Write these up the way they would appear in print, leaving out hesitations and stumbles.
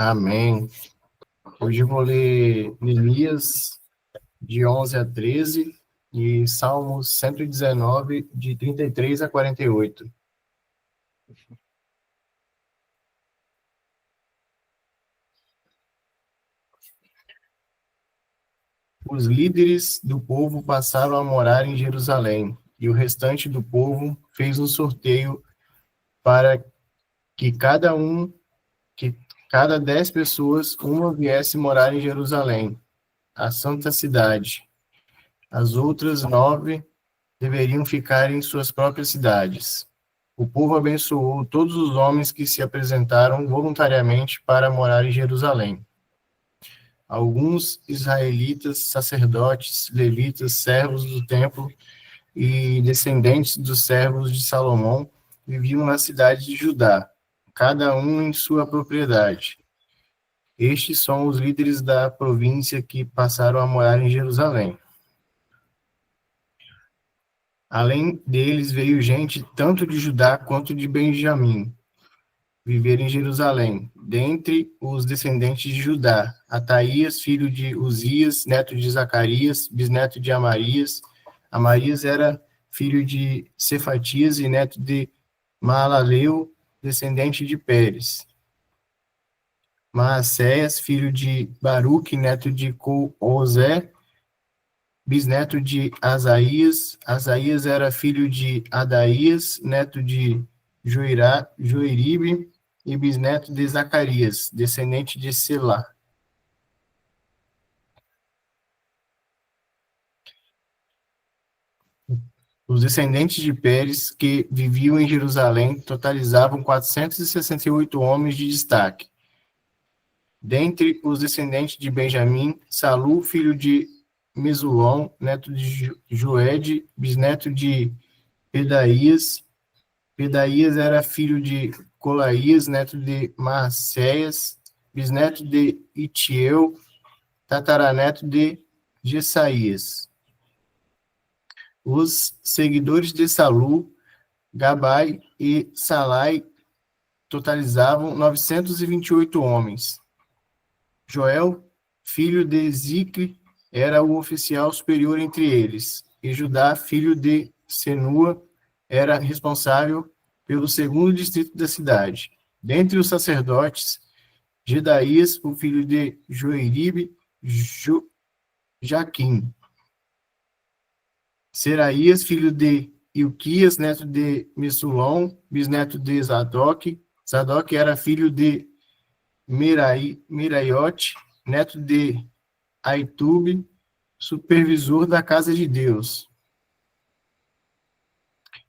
Amém. Hoje eu vou ler Neemias, de 11 a 13, e Salmos 119, de 33 a 48. Os líderes do povo passaram a morar em Jerusalém, e o restante do povo fez um sorteio para que que cada 10 pessoas, uma viesse morar em Jerusalém, a santa cidade. As outras 9 deveriam ficar em suas próprias cidades. O povo abençoou todos os homens que se apresentaram voluntariamente para morar em Jerusalém. Alguns israelitas, sacerdotes, levitas, servos do templo e descendentes dos servos de Salomão viviam na cidade de Judá, cada um em sua propriedade. Estes são os líderes da província que passaram a morar em Jerusalém. Além deles veio gente tanto de Judá quanto de Benjamim, viver em Jerusalém. Dentre os descendentes de Judá, Ataías, filho de Uzias, neto de Zacarias, bisneto de Amarias. Amarias era filho de Cefatias e neto de Maalaleu, descendente de Pérez. Maacéias, filho de Baruque, neto de Coozé, bisneto de Asaías. Asaías era filho de Adaías, neto de Joiribe, e bisneto de Zacarias, descendente de Selá. Os descendentes de Pérez, que viviam em Jerusalém, totalizavam 468 homens de destaque. Dentre os descendentes de Benjamim, Salu, filho de Mesulão, neto de Joede, bisneto de Pedaías. Pedaías era filho de Colaías, neto de Maacéias, bisneto de Itiel, tataraneto de Jesaías. Os seguidores de Salu, Gabai e Salai totalizavam 928 homens. Joel, filho de Zicre, era o oficial superior entre eles, e Judá, filho de Senua, era responsável pelo segundo distrito da cidade. Dentre os sacerdotes, Jedaías, o filho de Joiribe, Jaquim. Seraías, filho de Ilquias, neto de Messulão, bisneto de Zadok. Zadok era filho de Miraiote, neto de Aitube, supervisor da casa de Deus.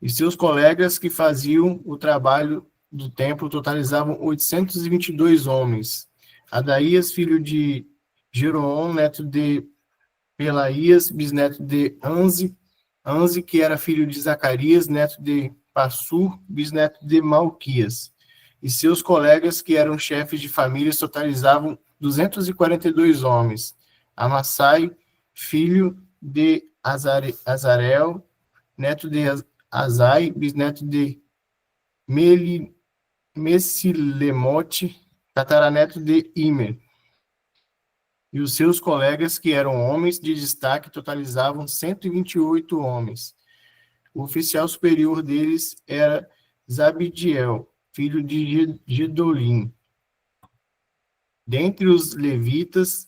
E seus colegas que faziam o trabalho do templo totalizavam 822 homens. Adaías, filho de Jeroão, neto de Pelaías, bisneto de Anze, que era filho de Zacarias, neto de Passur, bisneto de Malquias. E seus colegas, que eram chefes de famílias, totalizavam 242 homens. Amassai, filho de Azarel, neto de Azai, bisneto de Messilemote, tataraneto de Imer. E os seus colegas, que eram homens de destaque, totalizavam 128 homens. O oficial superior deles era Zabidiel, filho de Gedolim. Dentre os levitas,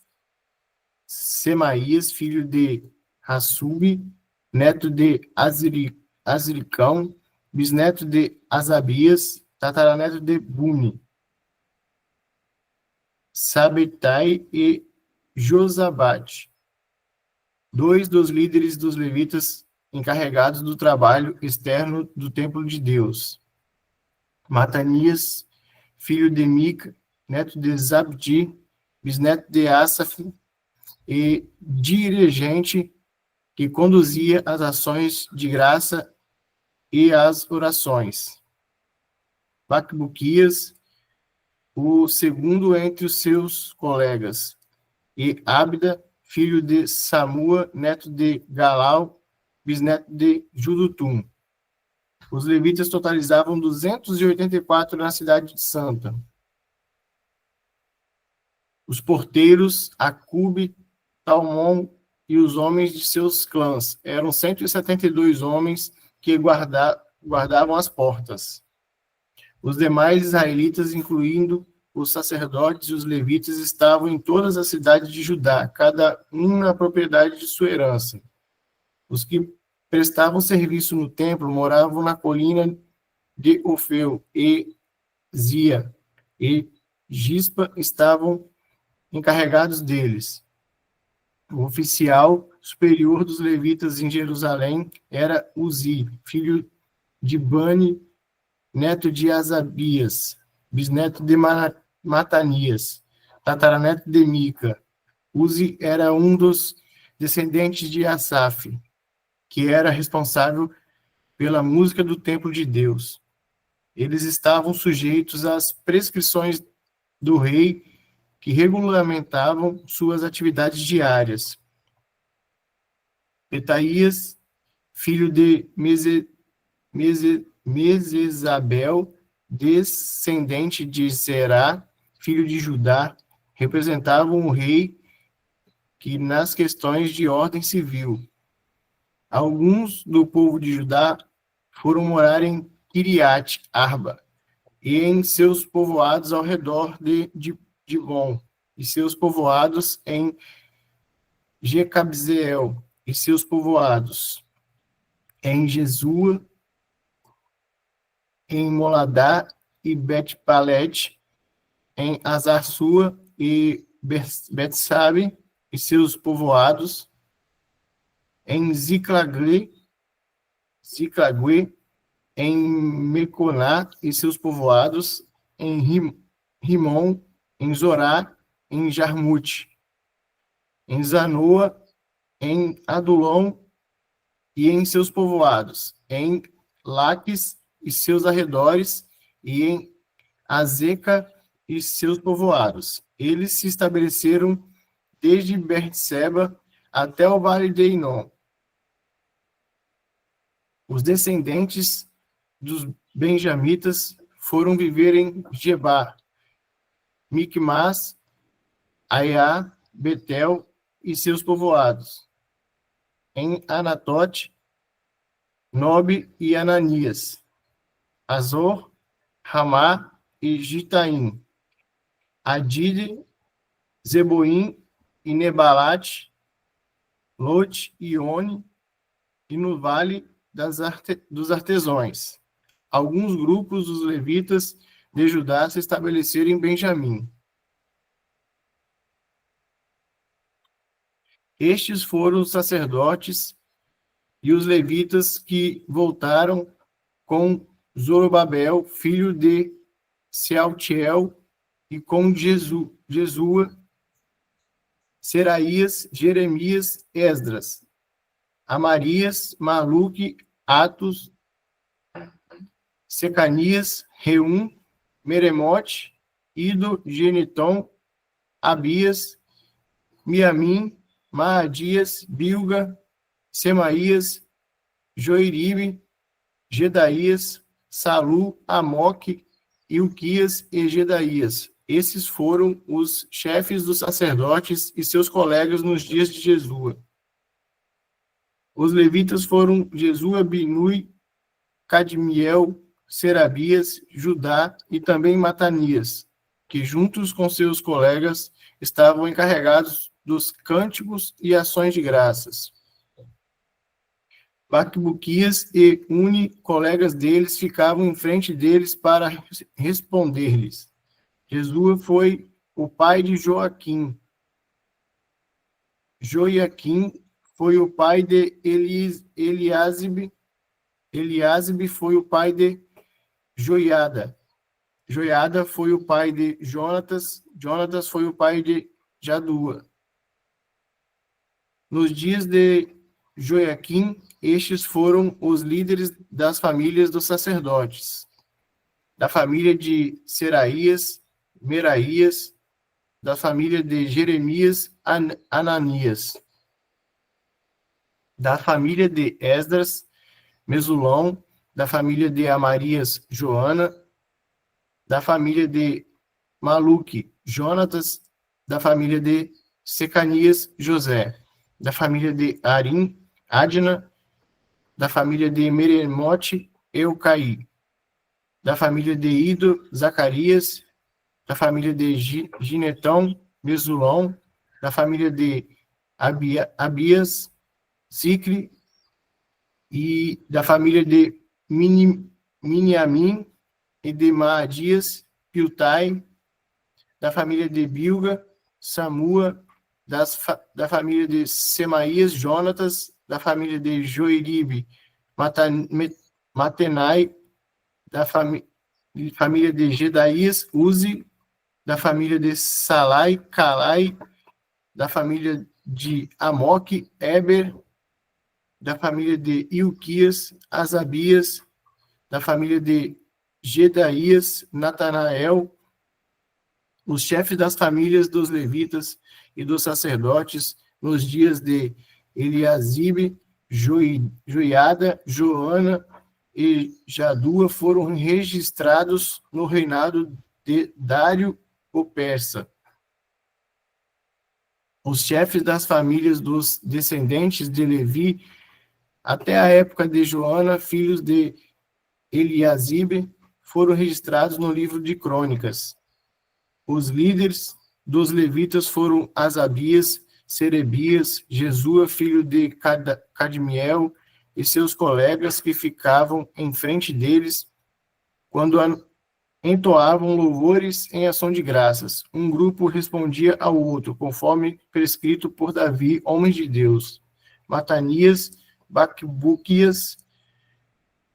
Semaías, filho de Hassube, neto de Azricão, bisneto de Asabias, tataraneto de Buni. Sabetai e Josabade, 2 dos líderes dos levitas encarregados do trabalho externo do templo de Deus. Matanias, filho de Mica, neto de Zabdi, bisneto de Asaf, e dirigente que conduzia as ações de graça e as orações. Bacbuquias, o segundo entre os seus colegas, e Abda, filho de Samua, neto de Galal, bisneto de Judutum. Os levitas totalizavam 284 na cidade de Santa. os porteiros, Acube, Talmon e os homens de seus clãs. Eram 172 homens que guardavam as portas. Os demais israelitas, incluindo os sacerdotes e os levitas, estavam em todas as cidades de Judá, cada um na propriedade de sua herança. Os que prestavam serviço no templo moravam na colina de Ofel, e Zia e Gispa estavam encarregados deles. O oficial superior dos levitas em Jerusalém era Uzi, filho de Bani, neto de Asabias, bisneto de Matanias, tataraneto de Mica. Uzi era um dos descendentes de Asaf, que era responsável pela música do templo de Deus. Eles estavam sujeitos às prescrições do rei que regulamentavam suas atividades diárias. Petaías, filho de Mesesabel, descendente de Zerá, filho de Judá, representavam o rei que nas questões de ordem civil. Alguns do povo de Judá foram morar em Kiriat Arba e em seus povoados ao redor de Dibon, e seus povoados em Jecabzeel, e seus povoados em Jesua, em Moladá e Bet-Palet, em Azarsua e Betsabe, e seus povoados em Ziclague, em Meconá e seus povoados, em Rimon, em Zorá, em Jarmute, em Zanoa, em Adulão e em seus povoados, em Laques e seus arredores, e em Azeca e seus povoados. Eles se estabeleceram desde Berseba até o vale de Inom. Os descendentes dos benjamitas foram viver em Gebá, Micmas, Aiá, Betel e seus povoados, em Anatote, Nobe e Ananias, Azor, Ramá e Gitaim, Adide, Zeboim e Nebalate, Lote e Oni, e no vale dos artesãos. Alguns grupos dos levitas de Judá se estabeleceram em Benjamim. Estes foram os sacerdotes e os levitas que voltaram com Zorobabel, filho de Sealtiel, e com Jesua, Seraías, Jeremias, Esdras, Amarias, Maluque, Atos, Secanias, Reum, Meremote, Ido, Geniton, Abias, Miamim, Maadias, Bilga, Semaías, Joiribe, Gedaías, Salu, Amoque, Ilquias e Gedaías. Esses foram os chefes dos sacerdotes e seus colegas nos dias de Jesua. Os levitas foram Jesua, Binui, Cadmiel, Serabias, Judá e também Matanias, que juntos com seus colegas estavam encarregados dos cânticos e ações de graças. Bacbuquias e Uni, colegas deles, ficavam em frente deles para responder-lhes. Jesua foi o pai de Joaquim. Joiaquim foi o pai de Eliasibe. Eliasibe foi o pai de Joiada. Joiada foi o pai de Jonatas. Jonatas foi o pai de Jadua. Nos dias de Joiaquim, estes foram os líderes das famílias dos sacerdotes, da família de Seraías, Meraías, da família de Jeremias, Ananias, da família de Esdras, Mesulão, da família de Amarias, Joana, da família de Maluque, Jonatas, da família de Secanias, José, da família de Arim, Adna, da família de Meremote, Eucaí, da família de Ido, Zacarias, da família de Ginetão, Mesulão, da família de Abias, Sicre, e da família de Miniamim e de Maadias, Piltai, da família de Bilga, Samua, da família de Semaías, Jonatas, da família de Joiribe, Matenai, da família de Gedaías, Uzi, da família de Salai, Calai, da família de Amoque, Eber, da família de Ilquias, Asabias, da família de Gedaías, Natanael, os chefes das famílias dos levitas e dos sacerdotes nos dias de Eliasibe, Joiada, Joana e Jadua foram registrados no reinado de Dário o Persa. Os chefes das famílias dos descendentes de Levi até a época de Joana, filhos de Eliasibe, foram registrados no livro de Crônicas. Os líderes dos levitas foram Asabias, Serebias, Jesua, filho de Cadmiel, e seus colegas que ficavam em frente deles quando entoavam louvores em ação de graças. Um grupo respondia ao outro, conforme prescrito por Davi, homem de Deus. Matanias, Bacbuquias,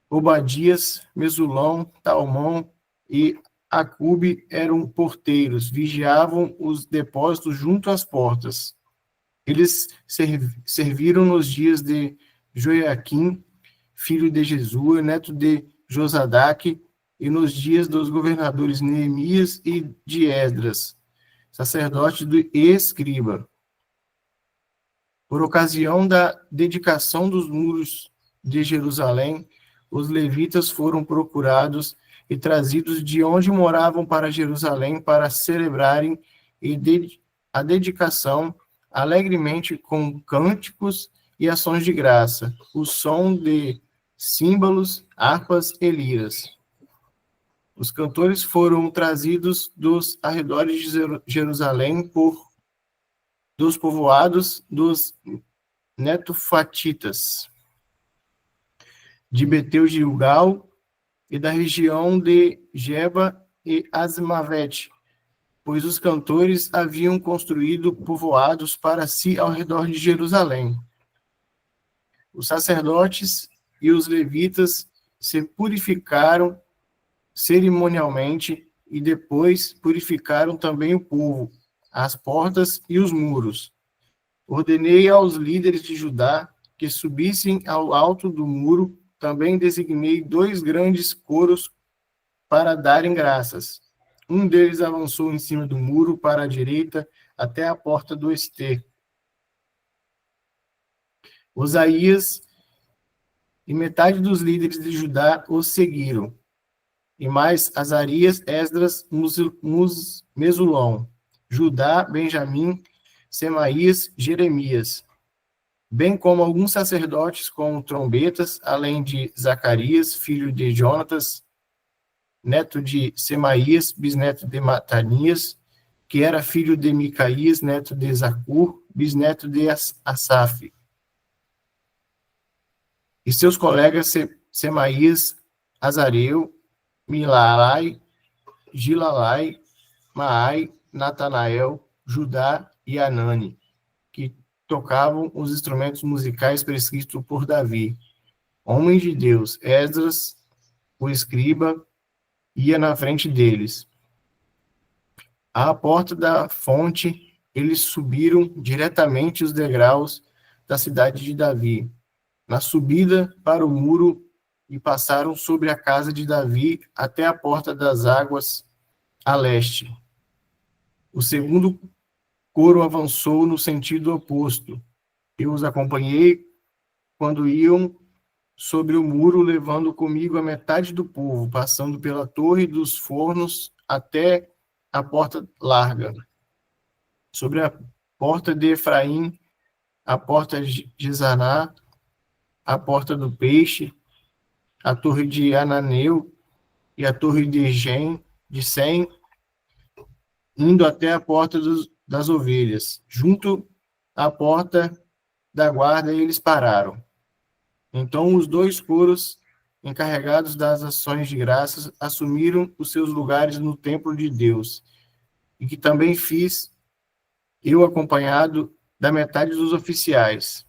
Obadias, Mesulão, Talmão e Acube eram porteiros, vigiavam os depósitos junto às portas. Eles serviram nos dias de Joiaquim, filho de Jesua, neto de Josadaque, e nos dias dos governadores Neemias e de Esdras, sacerdote e escriba. Por ocasião da dedicação dos muros de Jerusalém, os levitas foram procurados e trazidos de onde moravam para Jerusalém para celebrarem a dedicação alegremente com cânticos e ações de graça, o som de símbolos, harpas e liras. Os cantores foram trazidos dos arredores de Jerusalém dos povoados dos netofatitas, de Beteu-Gilgal e da região de Geba e Asmavete, pois os cantores haviam construído povoados para si ao redor de Jerusalém. Os sacerdotes e os levitas se purificaram cerimonialmente e depois purificaram também o povo, as portas e os muros. Ordenei aos líderes de Judá que subissem ao alto do muro. Também designei 2 grandes coros para darem graças. Um deles avançou em cima do muro para a direita até a porta do Estê. Osaías e metade dos líderes de Judá os seguiram, e mais Azarias, Esdras, Mesulão, Judá, Benjamim, Semaías, Jeremias, bem como alguns sacerdotes com trombetas, além de Zacarias, filho de Jonatas, neto de Semaías, bisneto de Matanias, que era filho de Micaías, neto de Zacur, bisneto de Asaf. E seus colegas Semaías, Azareu, Milalai, Gilalai, Maai, Natanael, Judá e Anani, que tocavam os instrumentos musicais prescritos por Davi. Homem de Deus, Esdras, o escriba, ia na frente deles. À porta da fonte, eles subiram diretamente os degraus da cidade de Davi, na subida para o muro, e passaram sobre a casa de Davi até a porta das águas a leste. O segundo coro avançou no sentido oposto. Eu os acompanhei quando iam sobre o muro, levando comigo a metade do povo, passando pela torre dos fornos até a porta larga. sobre a porta de Efraim, a porta de Zaná, a porta do peixe, a torre de Ananeu e a torre de Sem, indo até a porta das ovelhas. Junto à porta da guarda, eles pararam. Então os dois coros encarregados das ações de graças assumiram os seus lugares no templo de Deus, e que também fiz eu acompanhado da metade dos oficiais,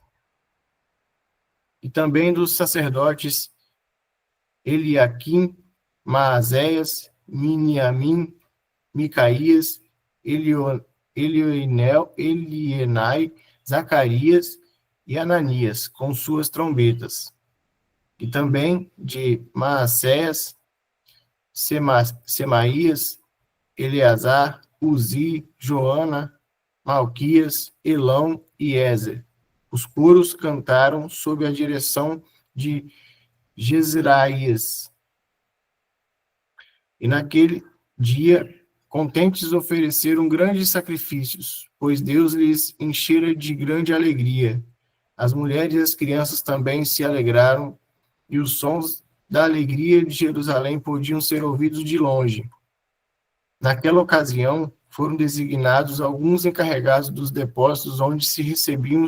e também dos sacerdotes Eliaquim, Maazéias, Miniamim, Micaías, Elienai, Zacarias e Ananias, com suas trombetas. E também de Maacéias, Semaías, Eleazar, Uzi, Joana, Malquias, Elão e Ézer. Os coros cantaram sob a direção de Jezraías. E naquele dia, contentes, ofereceram grandes sacrifícios, pois Deus lhes enchera de grande alegria. As mulheres e as crianças também se alegraram, e os sons da alegria de Jerusalém podiam ser ouvidos de longe. Naquela ocasião, foram designados alguns encarregados dos depósitos onde se recebiam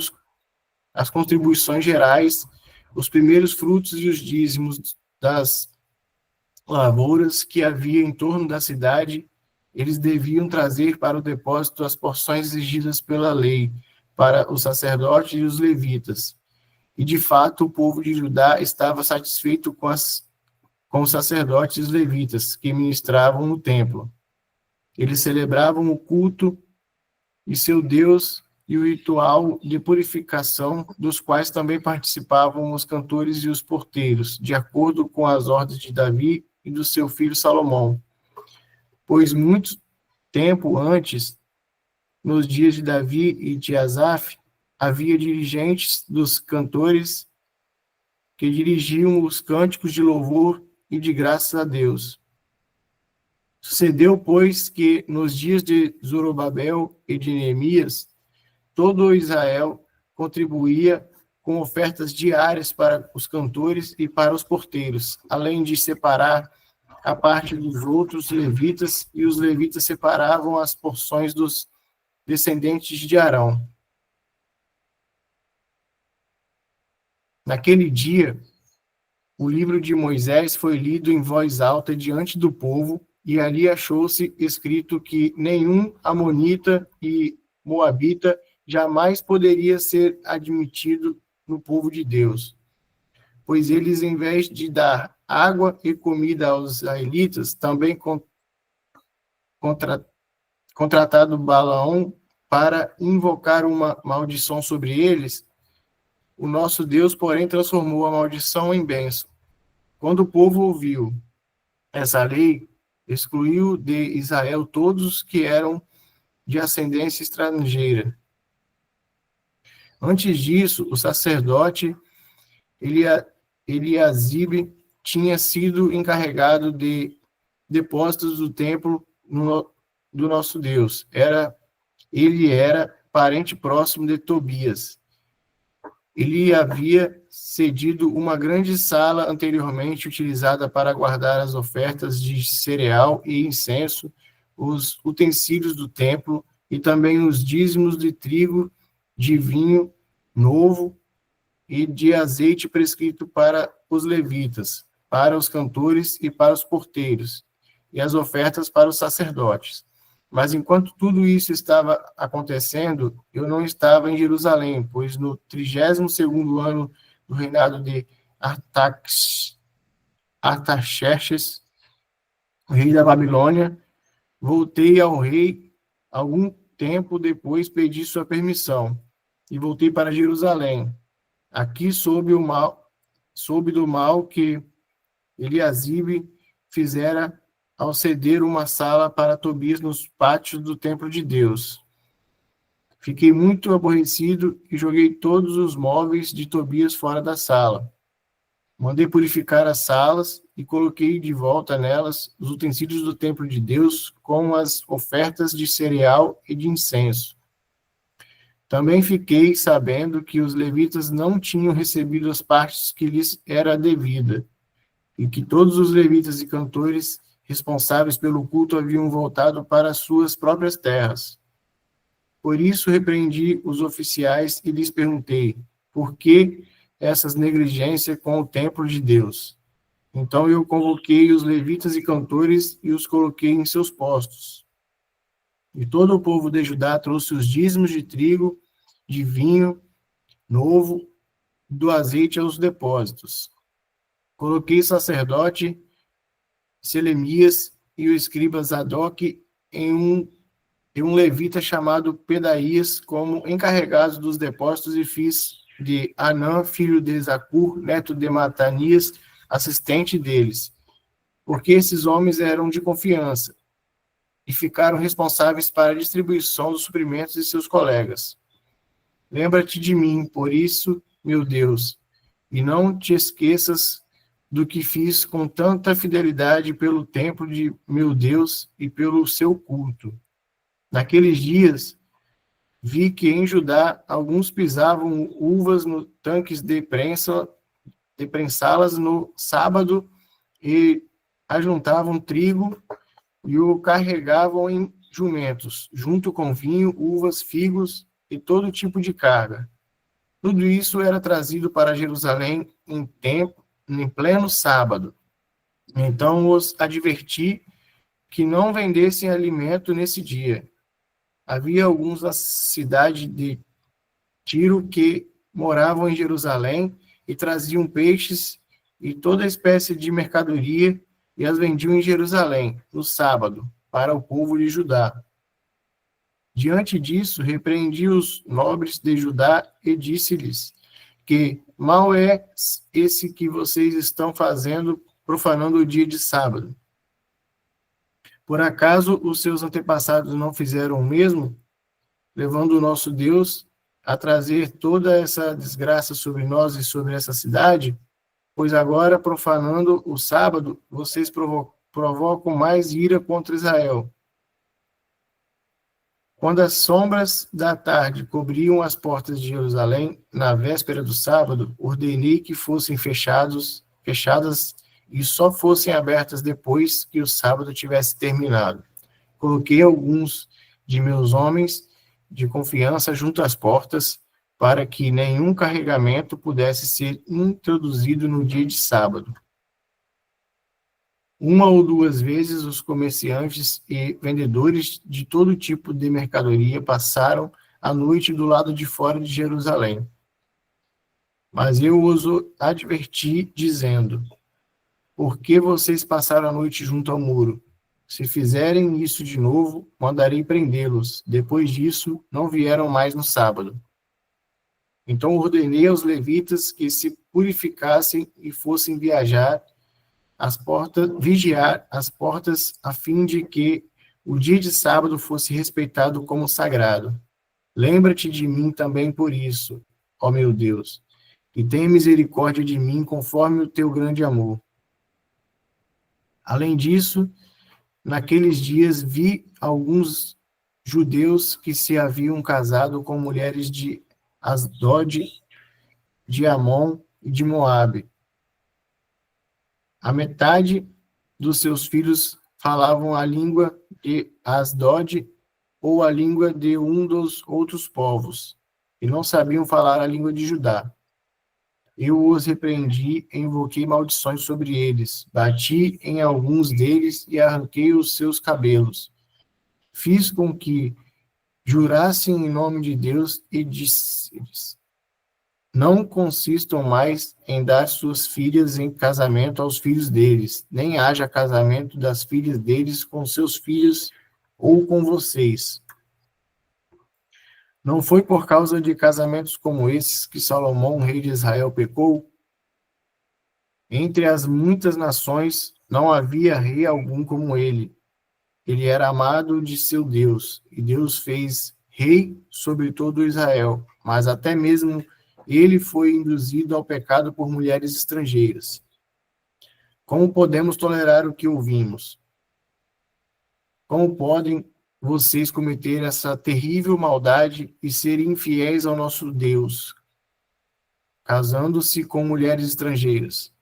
as contribuições gerais, os primeiros frutos e os dízimos das lavouras que havia em torno da cidade. Eles deviam trazer para o depósito as porções exigidas pela lei, para os sacerdotes e os levitas. E, de fato, o povo de Judá estava satisfeito com os sacerdotes e os levitas, que ministravam no templo. Eles celebravam o culto de seu Deus e o ritual de purificação, dos quais também participavam os cantores e os porteiros, de acordo com as ordens de Davi e do seu filho Salomão. Pois muito tempo antes, nos dias de Davi e de Asaf, havia dirigentes dos cantores que dirigiam os cânticos de louvor e de graças a Deus. Sucedeu, pois, que nos dias de Zorobabel e de Neemias, todo Israel contribuía com ofertas diárias para os cantores e para os porteiros, além de separar a parte dos outros levitas, e os levitas separavam as porções dos descendentes de Arão. Naquele dia, o livro de Moisés foi lido em voz alta diante do povo, e ali achou-se escrito que nenhum amonita e moabita jamais poderia ser admitido no povo de Deus, pois eles, em vez de dar água e comida aos israelitas, também contratado Balaão para invocar uma maldição sobre eles. O nosso Deus, porém, transformou a maldição em bênção. Quando o povo ouviu essa lei, excluiu de Israel todos que eram de ascendência estrangeira. Antes disso, o sacerdote Eliasibe tinha sido encarregado de depósitos do templo do nosso Deus. Ele era parente próximo de Tobias. Ele havia cedido uma grande sala anteriormente utilizada para guardar as ofertas de cereal e incenso, os utensílios do templo e também os dízimos de trigo, de vinho novo e de azeite prescrito para os levitas, para os cantores e para os porteiros, e as ofertas para os sacerdotes. Mas enquanto tudo isso estava acontecendo, eu não estava em Jerusalém, pois no 32º ano do reinado de Artaxerxes, o rei da Babilônia, voltei ao rei. Algum tempo depois pedi sua permissão e voltei para Jerusalém. Aqui soube do mal que Eliasibe fizera ao ceder uma sala para Tobias nos pátios do templo de Deus. Fiquei muito aborrecido e joguei todos os móveis de Tobias fora da sala. Mandei purificar as salas e coloquei de volta nelas os utensílios do templo de Deus, com as ofertas de cereal e de incenso, Também fiquei sabendo que os levitas não tinham recebido as partes que lhes era devida, e que todos os levitas e cantores responsáveis pelo culto haviam voltado para as suas próprias terras. Por isso repreendi os oficiais e lhes perguntei: por que essas negligências com o templo de Deus? Então eu convoquei os levitas e cantores e os coloquei em seus postos. E todo o povo de Judá trouxe os dízimos de trigo, de vinho novo, do azeite aos depósitos. Coloquei o sacerdote Selemias e o escriba Zadok e um levita chamado Pedaías como encarregados dos depósitos, e fiz de Anã, filho de Zacur, neto de Matanias, assistente deles, porque esses homens eram de confiança e ficaram responsáveis para a distribuição dos suprimentos de seus colegas. Lembra-te de mim, por isso, meu Deus, e não te esqueças do que fiz com tanta fidelidade pelo templo de meu Deus e pelo seu culto. Naqueles dias, vi que em Judá alguns pisavam uvas no tanques de prensá-las no sábado e ajuntavam trigo e o carregavam em jumentos, junto com vinho, uvas, figos e todo tipo de carga. Tudo isso era trazido para Jerusalém em pleno sábado. Então os adverti que não vendessem alimento nesse dia. Havia alguns da cidade de Tiro que moravam em Jerusalém e traziam peixes e toda espécie de mercadoria e as vendiam em Jerusalém, no sábado, para o povo de Judá. Diante disso, repreendi os nobres de Judá e disse-lhes que mal é esse que vocês estão fazendo, profanando o dia de sábado. Por acaso os seus antepassados não fizeram o mesmo, levando o nosso Deus a trazer toda essa desgraça sobre nós e sobre essa cidade? Pois agora, profanando o sábado, vocês provocam mais ira contra Israel. Quando as sombras da tarde cobriam as portas de Jerusalém, na véspera do sábado, ordenei que fossem fechadas e só fossem abertas depois que o sábado tivesse terminado. Coloquei alguns de meus homens de confiança junto às portas, para que nenhum carregamento pudesse ser introduzido no dia de sábado. Uma ou duas vezes os comerciantes e vendedores de todo tipo de mercadoria passaram a noite do lado de fora de Jerusalém. Mas eu os adverti, dizendo: por que vocês passaram a noite junto ao muro? Se fizerem isso de novo, mandarei prendê-los. Depois disso, não vieram mais no sábado. Então ordenei aos levitas que se purificassem e fossem vigiar as portas, a fim de que o dia de sábado fosse respeitado como sagrado. Lembra-te de mim também por isso, ó meu Deus, e tenha misericórdia de mim conforme o teu grande amor. Além disso, naqueles dias vi alguns judeus que se haviam casado com mulheres de Asdod, de Amon e de Moabe. A metade dos seus filhos falavam a língua de Asdod ou a língua de um dos outros povos, e não sabiam falar a língua de Judá. Eu os repreendi e invoquei maldições sobre eles. Bati em alguns deles e arranquei os seus cabelos. Fiz com que jurassem em nome de Deus e disse-lhes: não consistam mais em dar suas filhas em casamento aos filhos deles, nem haja casamento das filhas deles com seus filhos ou com vocês. Não foi por causa de casamentos como esses que Salomão, rei de Israel, pecou? Entre as muitas nações não havia rei algum como ele. Ele era amado de seu Deus, e Deus fez rei sobre todo Israel, mas até mesmo ele foi induzido ao pecado por mulheres estrangeiras. Como podemos tolerar o que ouvimos? Como podem vocês cometerem essa terrível maldade e serem infiéis ao nosso Deus, casando-se com mulheres estrangeiras.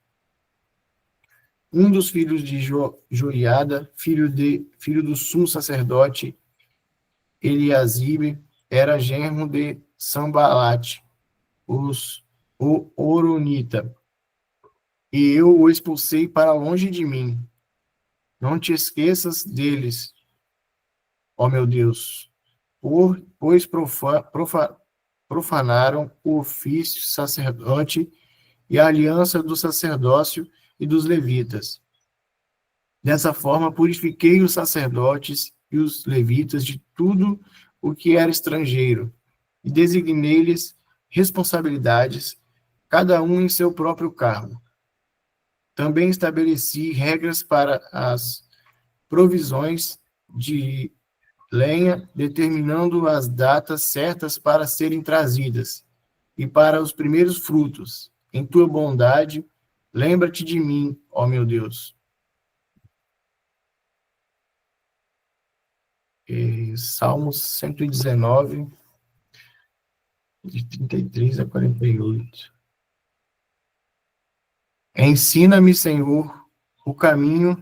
Um dos filhos de Joiada, filho do sumo sacerdote Eliasibe, era genro de Sambalate, o Oronita, e eu o expulsei para longe de mim. Não te esqueças deles, ó meu Deus, pois profanaram o ofício sacerdote e a aliança do sacerdócio e dos levitas. Dessa forma, purifiquei os sacerdotes e os levitas de tudo o que era estrangeiro, e designei-lhes responsabilidades, cada um em seu próprio cargo. Também estabeleci regras para as provisões de lenha, determinando as datas certas para serem trazidas, e para os primeiros frutos. Em tua bondade, lembra-te de mim, ó meu Deus. Salmos 119, de 33 a 48. Ensina-me, Senhor, o caminho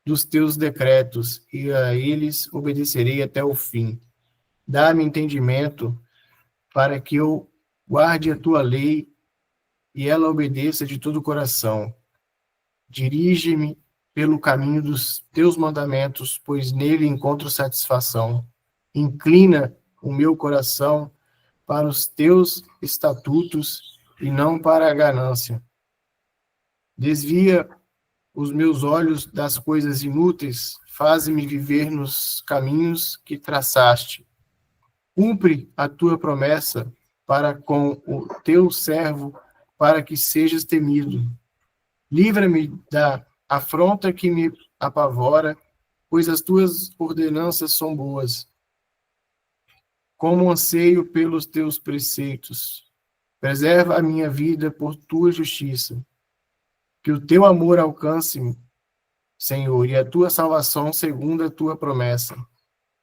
dos teus decretos, e a eles obedecerei até o fim. Dá-me entendimento para que eu guarde a tua lei e ela obedeça de todo o coração. Dirige-me pelo caminho dos teus mandamentos, pois nele encontro satisfação. Inclina o meu coração para os teus estatutos e não para a ganância. Desvia os meus olhos das coisas inúteis, faze-me viver nos caminhos que traçaste. Cumpre a tua promessa para com o teu servo, para que sejas temido. Livra-me da afronta que me apavora, pois as tuas ordenanças são boas. Como anseio pelos teus preceitos, preserva a minha vida por tua justiça. Que o teu amor alcance-me, Senhor, e a tua salvação segundo a tua promessa.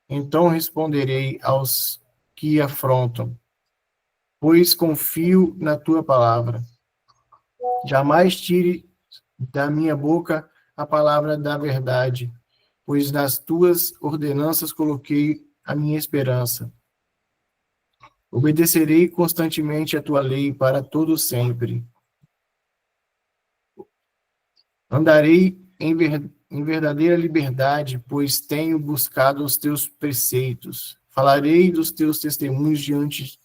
Então responderei aos que afrontam, pois confio na tua palavra. Jamais tire da minha boca a palavra da verdade, pois nas tuas ordenanças coloquei a minha esperança. Obedecerei constantemente a tua lei para todo sempre. Andarei em verdadeira liberdade, pois tenho buscado os teus preceitos. Falarei dos teus testemunhos diante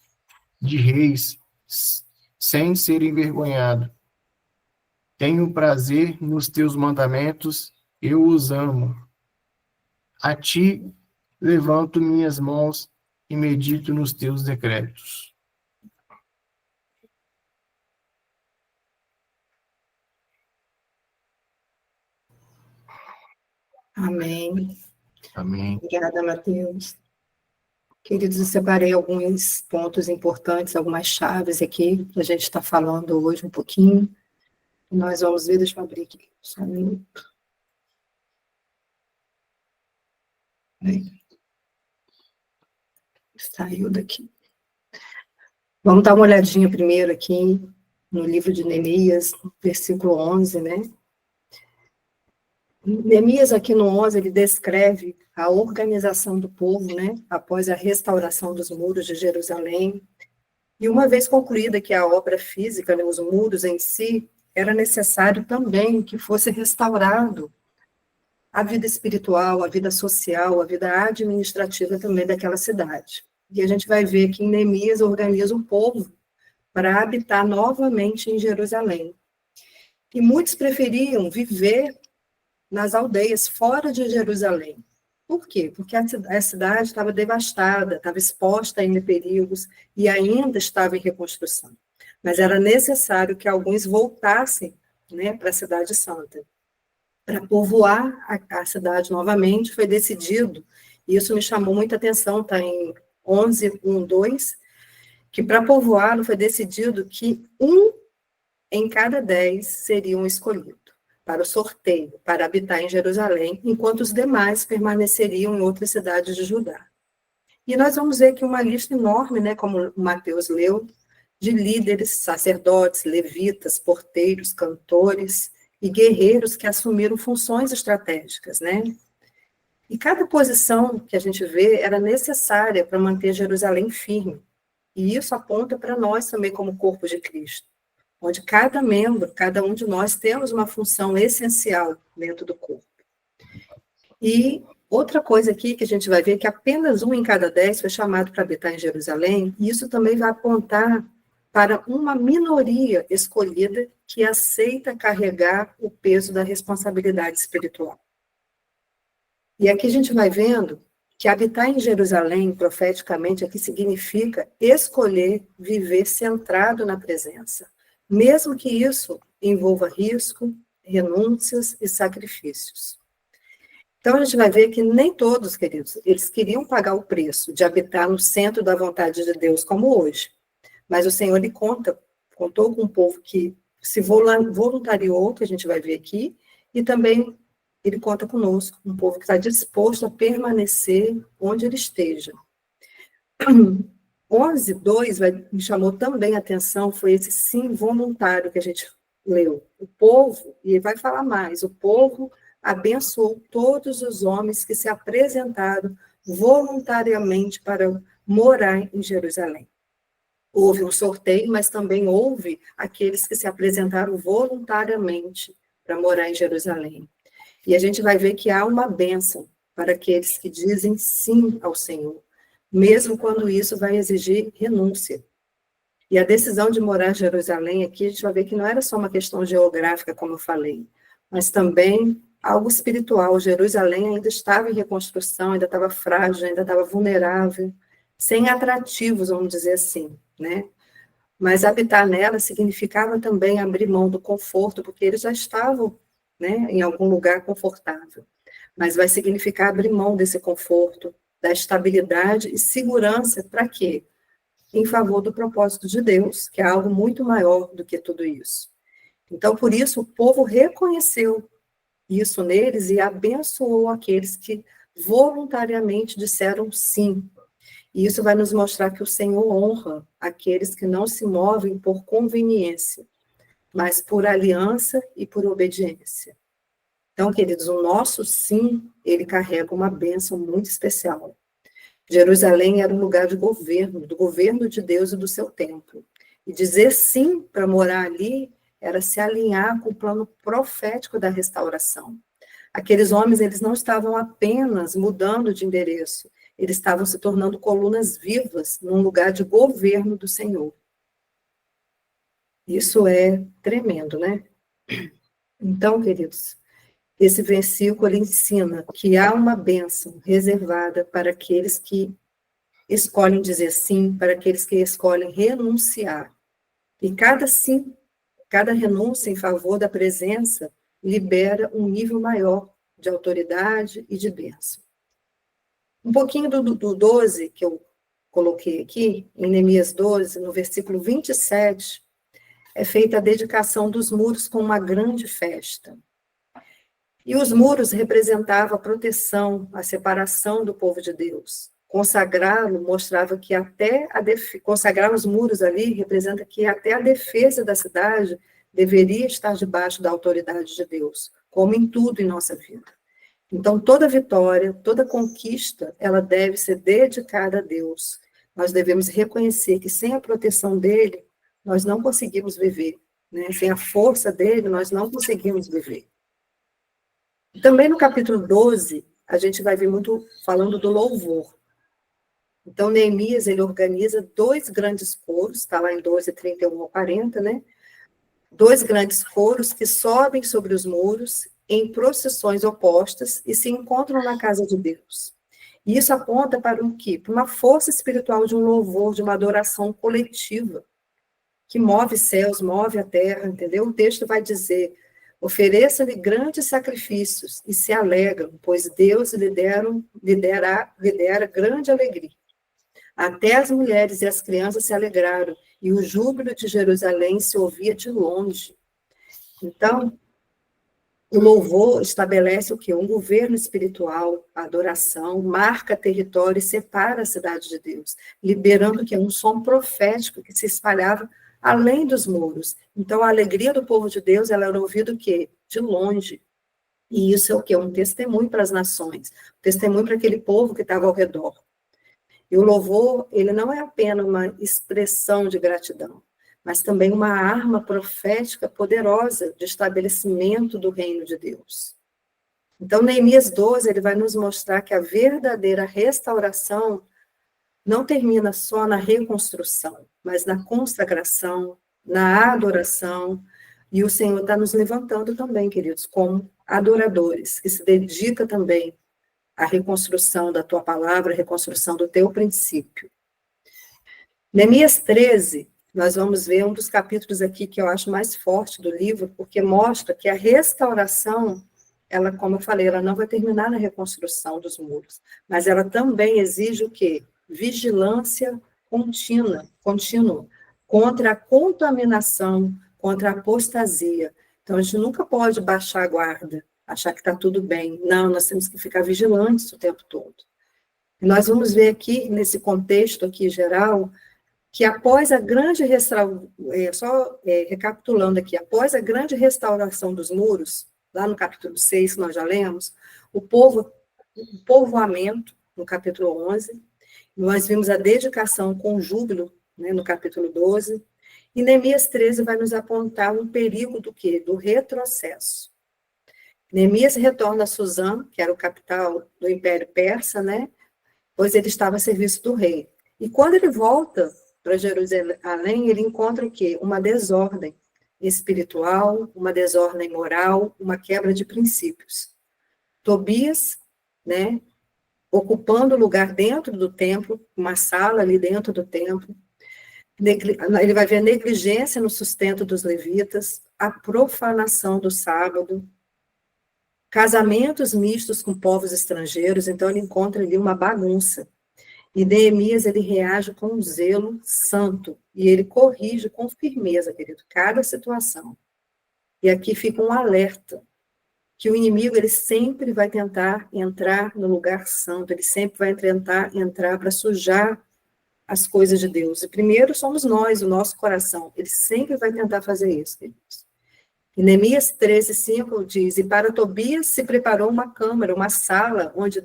de reis, sem ser envergonhado. Tenho prazer nos teus mandamentos, eu os amo. A ti levanto minhas mãos e medito nos teus decretos. Amém. Amém. Obrigada, Mateus. Queridos, eu separei alguns pontos importantes, algumas chaves aqui, que a gente está falando hoje um pouquinho. Nós vamos ver, deixa eu abrir aqui, só um minuto. Saiu daqui. Vamos dar uma olhadinha primeiro aqui no livro de Neemias, versículo 11, né? Neemias, aqui no 11, ele descreve a organização do povo, né? Após a restauração dos muros de Jerusalém. E uma vez concluída que a obra física, né, os muros em si, era necessário também que fosse restaurado a vida espiritual, a vida social, a vida administrativa também daquela cidade. E a gente vai ver que em Neemias organiza um povo para habitar novamente em Jerusalém. E muitos preferiam viver nas aldeias fora de Jerusalém. Por quê? Porque a cidade estava devastada, estava exposta ainda a perigos e ainda estava em reconstrução. Mas era necessário que alguns voltassem, né, para a Cidade Santa. Para povoar a cidade novamente, foi decidido, e isso me chamou muita atenção, está em 11:1-2, que para povoá-lo foi decidido que 1 em cada 10 seriam escolhidos. para o sorteio, para habitar em Jerusalém, enquanto os demais permaneceriam em outras cidades de Judá. E nós vamos ver aqui uma lista enorme, né, como o Mateus leu, de líderes, sacerdotes, levitas, porteiros, cantores e guerreiros que assumiram funções estratégicas, né? E cada posição que a gente vê era necessária para manter Jerusalém firme. E isso aponta para nós também como corpo de Cristo, onde cada membro, cada um de nós temos uma função essencial dentro do corpo. E outra coisa aqui que a gente vai ver é que apenas 1 em cada 10 foi chamado para habitar em Jerusalém, e isso também vai apontar para uma minoria escolhida que aceita carregar o peso da responsabilidade espiritual. E aqui a gente vai vendo que habitar em Jerusalém, profeticamente, aqui significa escolher viver centrado na presença, mesmo que isso envolva risco, renúncias e sacrifícios. Então, a gente vai ver que nem todos, queridos, eles queriam pagar o preço de habitar no centro da vontade de Deus, como hoje. Mas o Senhor, ele contou com um povo que se voluntariou, que a gente vai ver aqui, e também ele conta conosco, um povo que está disposto a permanecer onde ele esteja. 11:2 me chamou também a atenção, foi esse sim voluntário que a gente leu. O povo, e ele vai falar mais, o povo abençoou todos os homens que se apresentaram voluntariamente para morar em Jerusalém. Houve um sorteio, mas também houve aqueles que se apresentaram voluntariamente para morar em Jerusalém. E a gente vai ver que há uma bênção para aqueles que dizem sim ao Senhor, mesmo quando isso vai exigir renúncia. E a decisão de morar em Jerusalém aqui, a gente vai ver que não era só uma questão geográfica, como eu falei, mas também algo espiritual. Jerusalém ainda estava em reconstrução, ainda estava frágil, ainda estava vulnerável, sem atrativos, vamos dizer assim, né? Mas habitar nela significava também abrir mão do conforto, porque eles já estavam, né, em algum lugar confortável. Mas vai significar abrir mão desse conforto, da estabilidade e segurança, para quê? Em favor do propósito de Deus, que é algo muito maior do que tudo isso. Então, por isso, o povo reconheceu isso neles e abençoou aqueles que voluntariamente disseram sim. E isso vai nos mostrar que o Senhor honra aqueles que não se movem por conveniência, mas por aliança e por obediência. Então, queridos, o nosso sim, ele carrega uma bênção muito especial. Jerusalém era um lugar de governo, do governo de Deus e do seu templo. E dizer sim para morar ali era se alinhar com o plano profético da restauração. Aqueles homens, eles não estavam apenas mudando de endereço, eles estavam se tornando colunas vivas num lugar de governo do Senhor. Isso é tremendo, né? Então, queridos, esse versículo ele ensina que há uma bênção reservada para aqueles que escolhem dizer sim, para aqueles que escolhem renunciar. E cada sim, cada renúncia em favor da presença libera um nível maior de autoridade e de bênção. Um pouquinho do 12, que eu coloquei aqui, em Neemias 12, no versículo 27, é feita a dedicação dos muros com uma grande festa. E os muros representavam a proteção, a separação do povo de Deus. Consagrá-lo mostrava que consagrar os muros ali representa que até a defesa da cidade deveria estar debaixo da autoridade de Deus, como em tudo em nossa vida. Então, toda vitória, toda conquista, ela deve ser dedicada a Deus. Nós devemos reconhecer que sem a proteção dele, nós não conseguimos viver, né? Sem a força dele, nós não conseguimos viver. Também no capítulo 12, a gente vai ver muito falando do louvor. Então, Neemias, ele organiza 2 grandes coros, está lá em 12, 31 ao 40, né? 2 grandes coros que sobem sobre os muros em procissões opostas e se encontram na casa de Deus. E isso aponta para um quê? Para uma força espiritual de um louvor, de uma adoração coletiva, que move céus, move a terra, entendeu? O texto vai dizer: ofereçam-lhe grandes sacrifícios e se alegram, pois Deus lidera grande alegria. Até as mulheres e as crianças se alegraram, e o júbilo de Jerusalém se ouvia de longe. Então, O louvor estabelece o quê? Um governo espiritual, a adoração, marca território e separa a cidade de Deus, liberando que um som profético que se espalhava além dos muros. Então, a alegria do povo de Deus, ela era ouvida o quê? De longe. E isso é o quê? Um testemunho para as nações, um testemunho para aquele povo que estava ao redor. E o louvor, ele não é apenas uma expressão de gratidão, mas também uma arma profética poderosa de estabelecimento do reino de Deus. Então, Neemias 12, ele vai nos mostrar que a verdadeira restauração não termina só na reconstrução, mas na consagração, na adoração, e o Senhor está nos levantando também, queridos, como adoradores, que se dedica também à reconstrução da tua palavra, à reconstrução do teu princípio. Neemias 13, nós vamos ver um dos capítulos aqui que eu acho mais forte do livro, porque mostra que a restauração, ela, como eu falei, ela não vai terminar na reconstrução dos muros, mas ela também exige o quê? Vigilância contínua, contra a contaminação, contra a apostasia. Então, a gente nunca pode baixar a guarda, achar que está tudo bem. Não, nós temos que ficar vigilantes o tempo todo. E nós vamos ver aqui, nesse contexto aqui geral, que após a grande restauração, recapitulando aqui, após a grande restauração dos muros, lá no capítulo 6, que nós já lemos, o povoamento, no capítulo 11, nós vimos a dedicação com júbilo, né, no capítulo 12, e Neemias 13 vai nos apontar um perigo do quê? Do retrocesso. Neemias retorna a Suzã, que era o capital do Império Persa, né, pois ele estava a serviço do rei. E quando ele volta para Jerusalém, ele encontra o quê? Uma desordem espiritual, uma desordem moral, uma quebra de princípios. Tobias, né, ocupando lugar dentro do templo, uma sala ali dentro do templo. Ele vai ver a negligência no sustento dos levitas, a profanação do sábado, casamentos mistos com povos estrangeiros, então ele encontra ali uma bagunça. E Neemias, ele reage com um zelo santo, e ele corrige com firmeza, querido, cada situação. E aqui fica um alerta, que o inimigo, ele sempre vai tentar entrar no lugar santo, ele sempre vai tentar entrar para sujar as coisas de Deus. E primeiro somos nós, o nosso coração, ele sempre vai tentar fazer isso, queridos. E Neemias 13:5 diz, e para Tobias se preparou uma câmara, uma sala, onde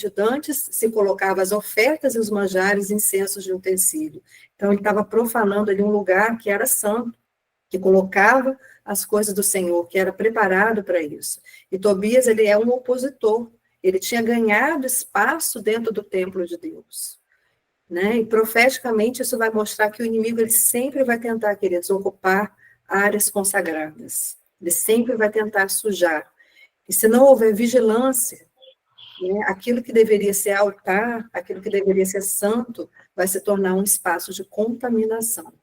dantes se colocavam as ofertas e os manjares, incensos de utensílio. Então, ele estava profanando ali um lugar que era santo, que colocava as coisas do Senhor, que era preparado para isso. E Tobias, ele é um opositor, ele tinha ganhado espaço dentro do templo de Deus. Né? E profeticamente isso vai mostrar que o inimigo, ele sempre vai tentar, queridos, ocupar áreas consagradas. Ele sempre vai tentar sujar. E se não houver vigilância, né, aquilo que deveria ser altar, aquilo que deveria ser santo, vai se tornar um espaço de contaminação.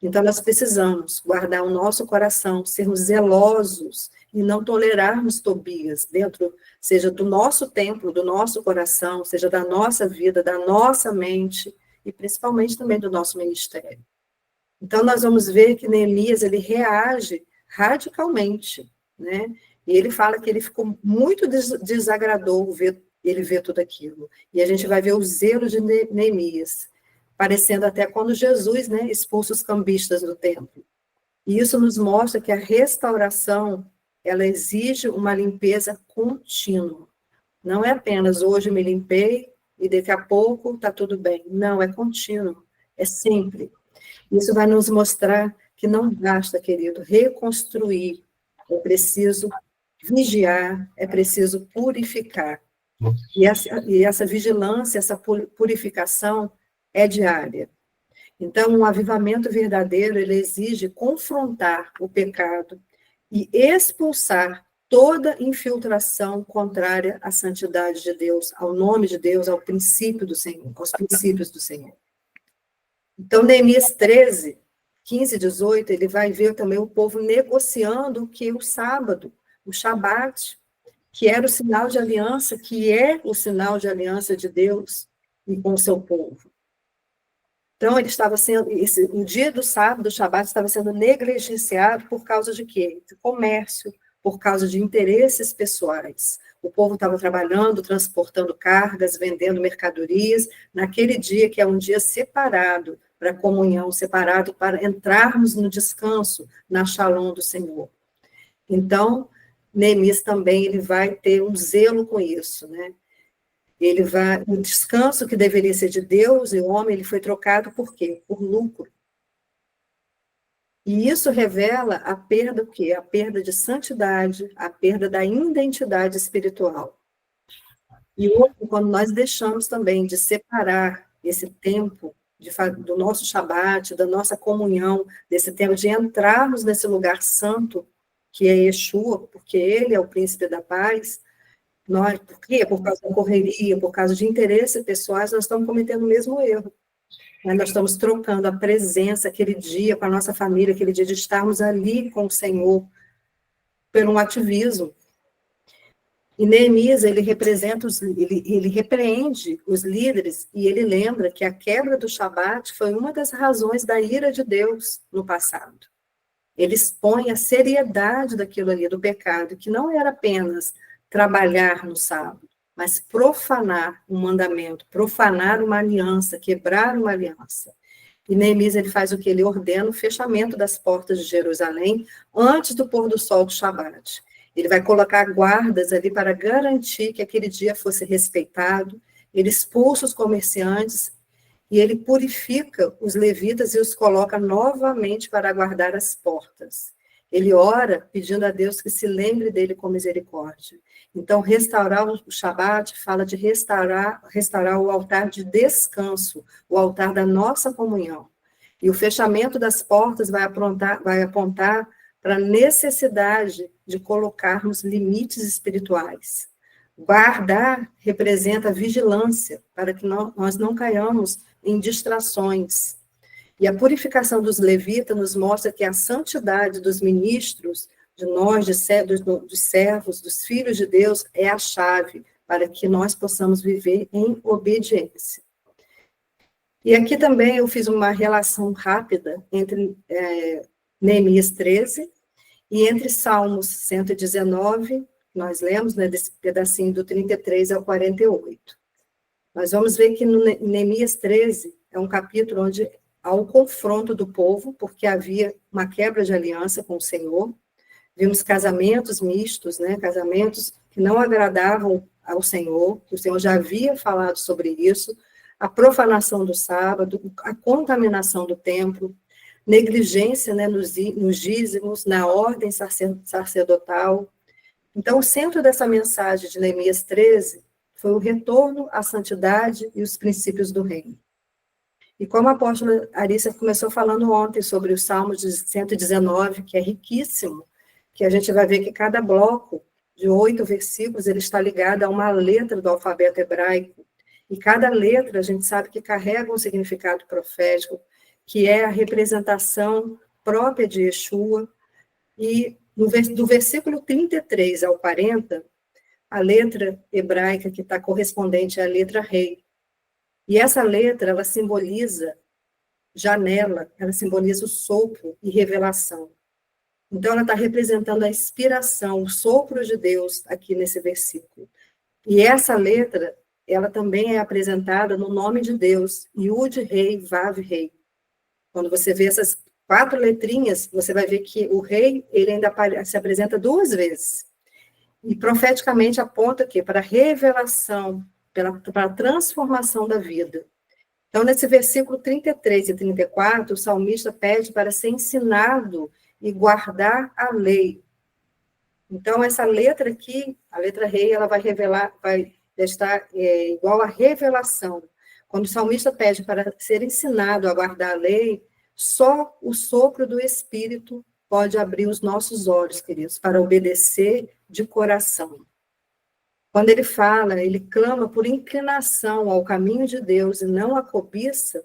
Então, nós precisamos guardar o nosso coração, sermos zelosos e não tolerarmos Tobias dentro, seja do nosso templo, do nosso coração, seja da nossa vida, da nossa mente e principalmente também do nosso ministério. Então, nós vamos ver que Neemias, ele reage radicalmente, né? E ele fala que ele ficou muito desagradou ele ver tudo aquilo. E a gente vai ver o zelo de Neemias, parecendo até quando Jesus, né, expulsa os cambistas do templo. E isso nos mostra que a restauração, ela exige uma limpeza contínua. Não é apenas hoje me limpei e daqui a pouco está tudo bem. Não, é contínuo, é sempre. Isso vai nos mostrar que não basta, querido, reconstruir. É preciso vigiar, é preciso purificar. E essa vigilância, essa purificação é diária. Então, um avivamento verdadeiro, ele exige confrontar o pecado e expulsar toda infiltração contrária à santidade de Deus, ao nome de Deus, ao princípio do Senhor, aos princípios do Senhor. Então, Neemias 13, 15, 18, ele vai ver também o povo negociando o que? O sábado, o Shabat, que era o sinal de aliança, que é o sinal de aliança de Deus e com o seu povo. Então, ele estava sendo, o dia do sábado, o Shabat, estava sendo negligenciado por causa de quê? De comércio, por causa de interesses pessoais. O povo estava trabalhando, transportando cargas, vendendo mercadorias, naquele dia que é um dia separado para a comunhão, separado para entrarmos no descanso, na Shalom do Senhor. Então, Neemias também ele vai ter um zelo com isso, né? Ele vai, o descanso que deveria ser de Deus e o homem, ele foi trocado por quê? Por lucro. E isso revela a perda o quê? A perda de santidade, a perda da identidade espiritual. E outro, quando nós deixamos também de separar esse tempo do nosso Shabat, da nossa comunhão, desse tempo de entrarmos nesse lugar santo, que é Yeshua, porque ele é o príncipe da paz, por quê? Por causa da correria, por causa de interesses pessoais, nós estamos cometendo o mesmo erro. Nós estamos trocando a presença, aquele dia com a nossa família, aquele dia de estarmos ali com o Senhor, por um ativismo. E Neemias, ele repreende os líderes e ele lembra que a quebra do Shabat foi uma das razões da ira de Deus no passado. Ele expõe a seriedade daquilo ali, do pecado, que não era apenas trabalhar no sábado, mas profanar um mandamento, profanar uma aliança, quebrar uma aliança. E Neemias, ele faz o que? Ele ordena o fechamento das portas de Jerusalém antes do pôr do sol do Shabat. Ele vai colocar guardas ali para garantir que aquele dia fosse respeitado, ele expulsa os comerciantes e ele purifica os levitas e os coloca novamente para guardar as portas. Ele ora pedindo a Deus que se lembre dele com misericórdia. Então, restaurar o Shabat fala de restaurar o altar de descanso, o altar da nossa comunhão. E o fechamento das portas vai apontar para a necessidade de colocarmos limites espirituais. Guardar representa vigilância, para que nós não caiamos em distrações. E a purificação dos levitas nos mostra que a santidade dos ministros, de nós, dos servos, dos filhos de Deus, é a chave para que nós possamos viver em obediência. E aqui também eu fiz uma relação rápida entre Neemias 13 e entre Salmos 119, nós lemos, né, desse pedacinho do 33 ao 48. Nós vamos ver que no Neemias 13 é um capítulo onde há o confronto do povo, porque havia uma quebra de aliança com o Senhor. Vimos casamentos mistos, né, casamentos que não agradavam ao Senhor, que o Senhor já havia falado sobre isso, a profanação do sábado, a contaminação do templo, negligência, né, nos dízimos, na ordem sacerdotal. Então, o centro dessa mensagem de Neemias 13 foi o retorno à santidade e os princípios do reino. E como a apóstola Arícia começou falando ontem sobre o Salmo de 119, que é riquíssimo, que a gente vai ver que cada bloco de 8 versículos, ele está ligado a uma letra do alfabeto hebraico. E cada letra, a gente sabe que carrega um significado profético, que é a representação própria de Yeshua. E do versículo 33 ao 40, a letra hebraica que está correspondente à letra rei. E essa letra, ela simboliza janela, ela simboliza o sopro e revelação. Então, ela está representando a inspiração, o sopro de Deus aqui nesse versículo. E essa letra, ela também é apresentada no nome de Deus, Yud Rei, Vav Rei. Quando você vê essas 4 letrinhas, você vai ver que o rei, ele ainda se apresenta 2 vezes. E profeticamente aponta aqui para a revelação, para a transformação da vida. Então, nesse versículo 33 e 34, o salmista pede para ser ensinado e guardar a lei. Então, essa letra aqui, a letra rei, ela vai revelar, vai estar igual a revelação. Quando o salmista pede para ser ensinado a guardar a lei, só o sopro do Espírito pode abrir os nossos olhos, queridos, para obedecer de coração. Quando ele fala, ele clama por inclinação ao caminho de Deus e não a cobiça,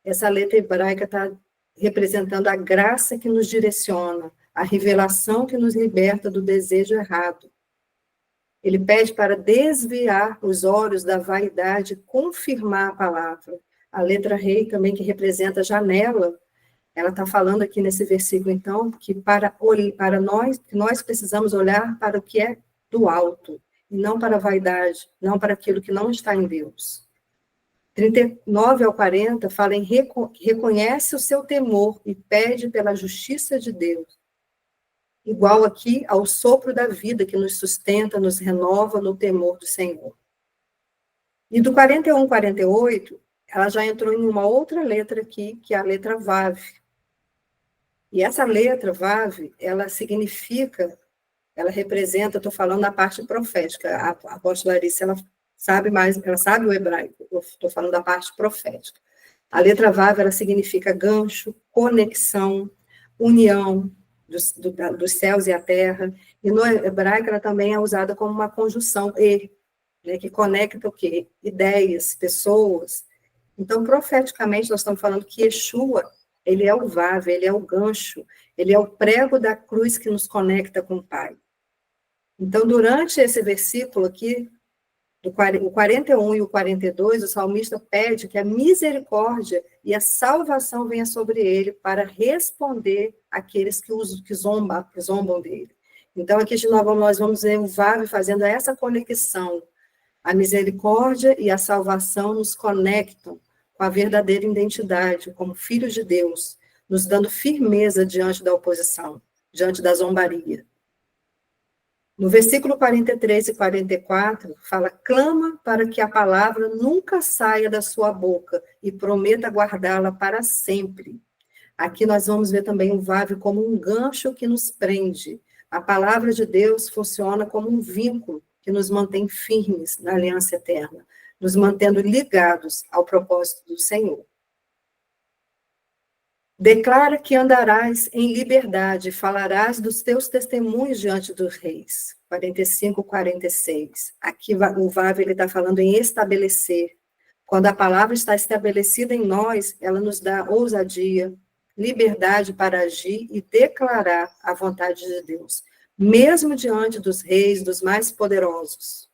essa letra hebraica está representando a graça que nos direciona, a revelação que nos liberta do desejo errado. Ele pede para desviar os olhos da vaidade, confirmar a palavra. A letra rei também, que representa a janela, ela está falando aqui nesse versículo, então, que para nós precisamos olhar para o que é do alto, e não para a vaidade, não para aquilo que não está em Deus. 39 ao 40 fala em reconhece o seu temor e pede pela justiça de Deus. Igual aqui ao sopro da vida que nos sustenta, nos renova no temor do Senhor. E do 41 ao 48, ela já entrou em uma outra letra aqui, que é a letra Vav. E essa letra Vav, ela significa, ela representa, estou falando da parte profética, a apóstola Larissa, ela sabe mais, ela sabe o hebraico, eu estou falando da parte profética. A letra Vav, ela significa gancho, conexão, união dos céus e a terra, e no hebraico ela também é usada como uma conjunção, né, que conecta o quê? Ideias, pessoas. Então, profeticamente, nós estamos falando que Yeshua, ele é o Vav, ele é o gancho, ele é o prego da cruz que nos conecta com o Pai. Então, durante esse versículo aqui, o 41 e o 42, o salmista pede que a misericórdia e a salvação venha sobre ele para responder àqueles que zombam dele. Então, aqui de novo, nós vamos ver o Vav fazendo essa conexão. A misericórdia e a salvação nos conectam com a verdadeira identidade, como filhos de Deus, nos dando firmeza diante da oposição, diante da zombaria. No versículo 43 e 44, fala, clama para que a palavra nunca saia da sua boca e prometa guardá-la para sempre. Aqui nós vamos ver também o Vav como um gancho que nos prende. A palavra de Deus funciona como um vínculo que nos mantém firmes na aliança eterna, nos mantendo ligados ao propósito do Senhor. Declara que andarás em liberdade, falarás dos teus testemunhos diante dos reis. 45, 46. Aqui o Vav está falando em estabelecer. Quando a palavra está estabelecida em nós, ela nos dá ousadia, liberdade para agir e declarar a vontade de Deus, mesmo diante dos reis, dos mais poderosos.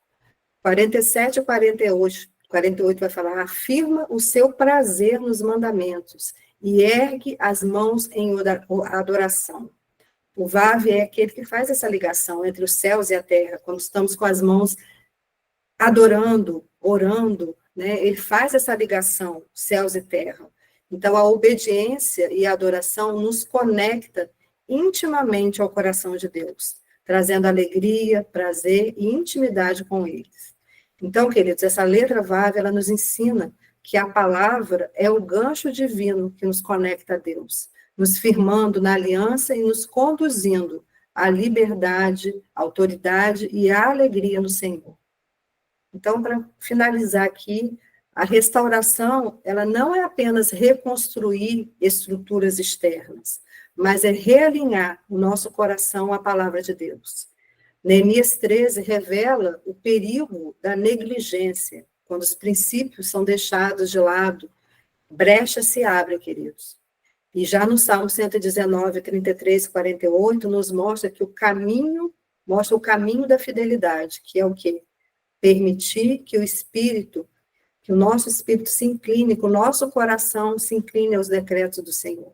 47 e 48 vai falar, afirma o seu prazer nos mandamentos e ergue as mãos em adoração. O Vav é aquele que faz essa ligação entre os céus e a terra, quando estamos com as mãos adorando, orando, né? Ele faz essa ligação, céus e terra. Então, a obediência e a adoração nos conecta intimamente ao coração de Deus, trazendo alegria, prazer e intimidade com eles. Então, queridos, essa letra Vav, ela nos ensina que a palavra é o gancho divino que nos conecta a Deus, nos firmando na aliança e nos conduzindo à liberdade, autoridade e à alegria no Senhor. Então, para finalizar aqui, a restauração, ela não é apenas reconstruir estruturas externas, mas é realinhar o nosso coração à palavra de Deus. Neemias 13 revela o perigo da negligência, quando os princípios são deixados de lado, brecha se abre, queridos. E já no Salmo 119, 33 e 48, nos mostra que o caminho da fidelidade, que é o quê? Permitir que o nosso espírito se incline, que o nosso coração se incline aos decretos do Senhor.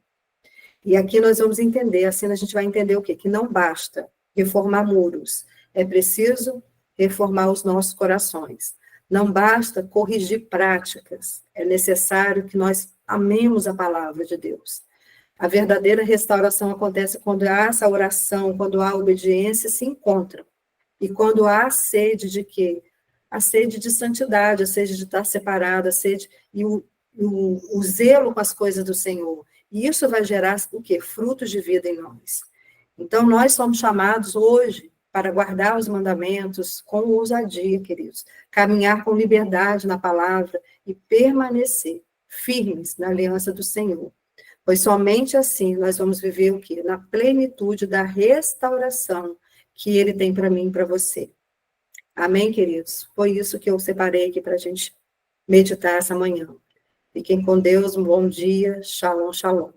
E aqui nós vamos entender, assim a gente vai entender o quê? Que não basta reformar muros, é preciso reformar os nossos corações. Não basta corrigir práticas, é necessário que nós amemos a palavra de Deus. A verdadeira restauração acontece quando há essa oração, quando há obediência, se encontram. E quando há a sede de quê? A sede de santidade, a sede de estar separada, a sede e o zelo com as coisas do Senhor. E isso vai gerar o quê? Frutos de vida em nós. Então, nós somos chamados hoje para guardar os mandamentos com ousadia, queridos, caminhar com liberdade na palavra e permanecer firmes na aliança do Senhor. Pois somente assim nós vamos viver o quê? Na plenitude da restauração que Ele tem para mim e para você. Amém, queridos? Foi isso que eu separei aqui para a gente meditar essa manhã. Fiquem com Deus, um bom dia, shalom, shalom.